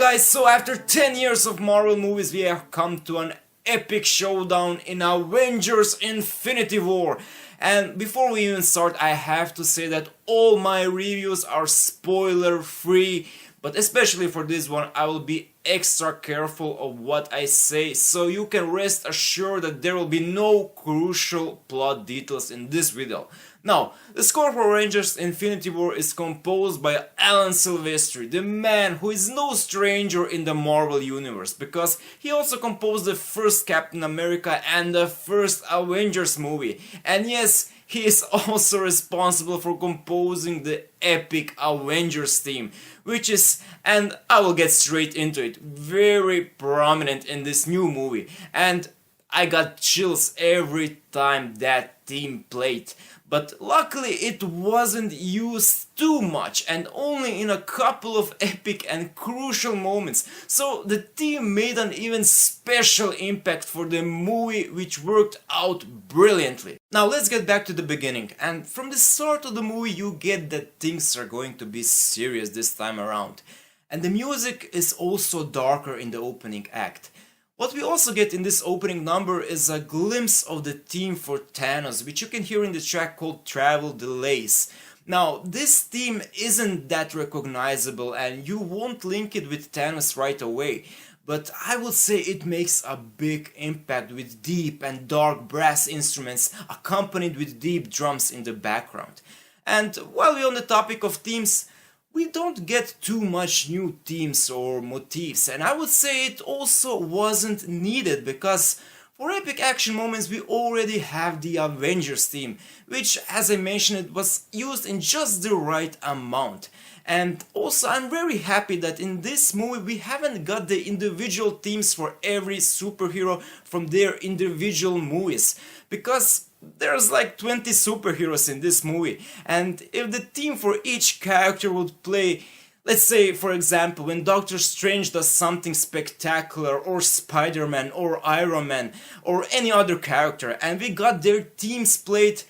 guys, so after 10 years of Marvel movies, we have come to an epic showdown in Avengers Infinity War. And before we even start, I have to say that all my reviews are spoiler free, but especially for this one, I will be extra careful of what I say, so you can rest assured that there will be no crucial plot details in this video. Now, the score for Avengers Infinity War is composed by Alan Silvestri, the man who is no stranger in the Marvel universe, because he also composed the first Captain America and the first Avengers movie. And yes, he is also responsible for composing the epic Avengers theme, which is, and I will get straight into it, very prominent in this new movie. And I got chills every time that theme played. But luckily it wasn't used too much and only in a couple of epic and crucial moments, so the theme made an even special impact for the movie, which worked out brilliantly. Now let's get back to the beginning, and from the start of the movie you get that things are going to be serious this time around. And the music is also darker in the opening act. What we also get in this opening number is a glimpse of the theme for Thanos, which you can hear in the track called Travel Delays. Now, this theme isn't that recognizable and you won't link it with Thanos right away, but I would say it makes a big impact with deep and dark brass instruments accompanied with deep drums in the background. And while we're on the topic of themes, we don't get too much new themes or motifs, and I would say it also wasn't needed, because for epic action moments we already have the Avengers theme, which, as I mentioned, it was used in just the right amount. And also I'm very happy that in this movie we haven't got the individual themes for every superhero from their individual movies, because there's like 20 superheroes in this movie, and if the theme for each character would play, let's say for example when Doctor Strange does something spectacular, or Spider-Man or Iron Man or any other character, and we got their themes played,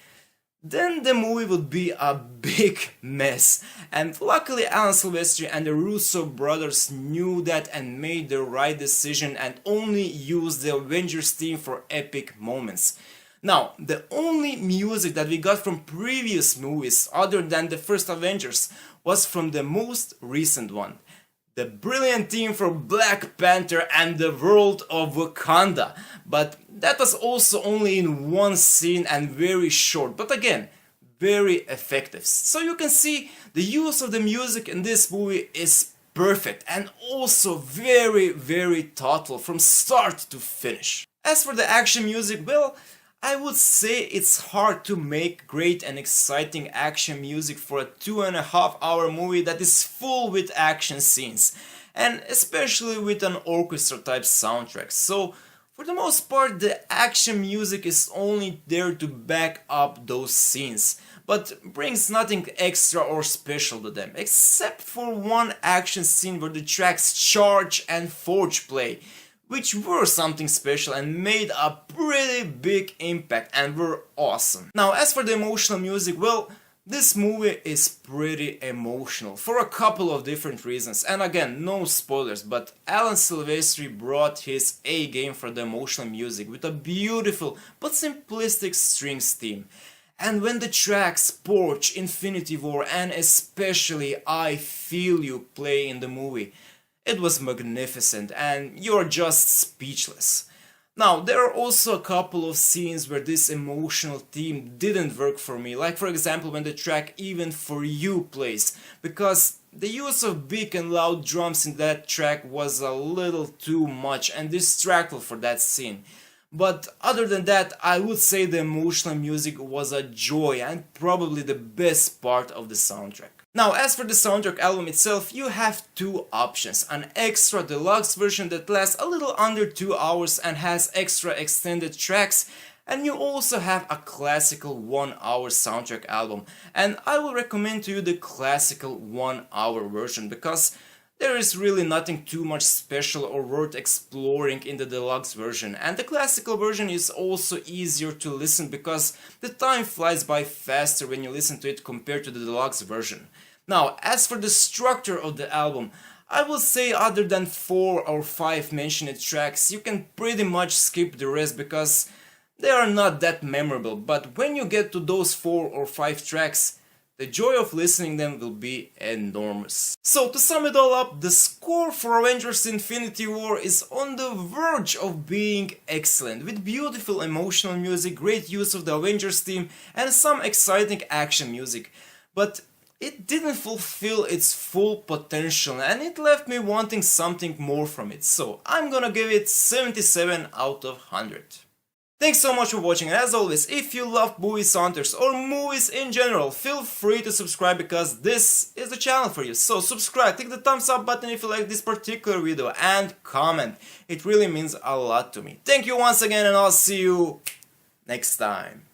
then the movie would be a big mess. And luckily Alan Silvestri and the Russo brothers knew that and made the right decision and only used the Avengers theme for epic moments. Now, the only music that we got from previous movies other than the first Avengers was from the most recent one. The brilliant theme for Black Panther and the World of Wakanda. But that was also only in one scene and very short, but again, very effective. So you can see the use of the music in this movie is perfect and also very thoughtful from start to finish. As for the action music, well, I would say it's hard to make great and exciting action music for a 2.5-hour movie that is full with action scenes, and especially with an orchestra type soundtrack. So for the most part the action music is only there to back up those scenes, but brings nothing extra or special to them, except for one action scene where the tracks Charge and Forge play, which were something special and made a pretty big impact and were awesome. Now, as for the emotional music, well, this movie is pretty emotional for a couple of different reasons, and again, no spoilers, but Alan Silvestri brought his A game for the emotional music with a beautiful but simplistic strings theme. And when the tracks Porch, Infinity War and especially I Feel You play in the movie, it was magnificent and you're just speechless. Now, there are also a couple of scenes where this emotional theme didn't work for me, like for example when the track Even For You plays, because the use of big and loud drums in that track was a little too much and distractful for that scene. But other than that, I would say the emotional music was a joy and probably the best part of the soundtrack. Now, as for the soundtrack album itself, you have two options: an extra deluxe version that lasts a little under 2 hours and has extra extended tracks, and you also have a classical 1-hour soundtrack album. And I will recommend to you the classical 1-hour version, because there is really nothing too much special or worth exploring in the deluxe version, and the classical version is also easier to listen because the time flies by faster when you listen to it compared to the deluxe version. Now, as for the structure of the album, I will say other than 4 or 5 mentioned tracks, you can pretty much skip the rest because they are not that memorable, but when you get to those 4 or 5 tracks, the joy of listening them will be enormous. So to sum it all up, the score for Avengers Infinity War is on the verge of being excellent, with beautiful emotional music, great use of the Avengers theme and some exciting action music. But it didn't fulfill its full potential and it left me wanting something more from it. So I'm gonna give it 77 out of 100. Thanks so much for watching, and as always, if you love movie soundtracks or movies in general, feel free to subscribe because this is the channel for you. So subscribe, click the thumbs up button if you like this particular video and comment. It really means a lot to me. Thank you once again and I'll see you next time.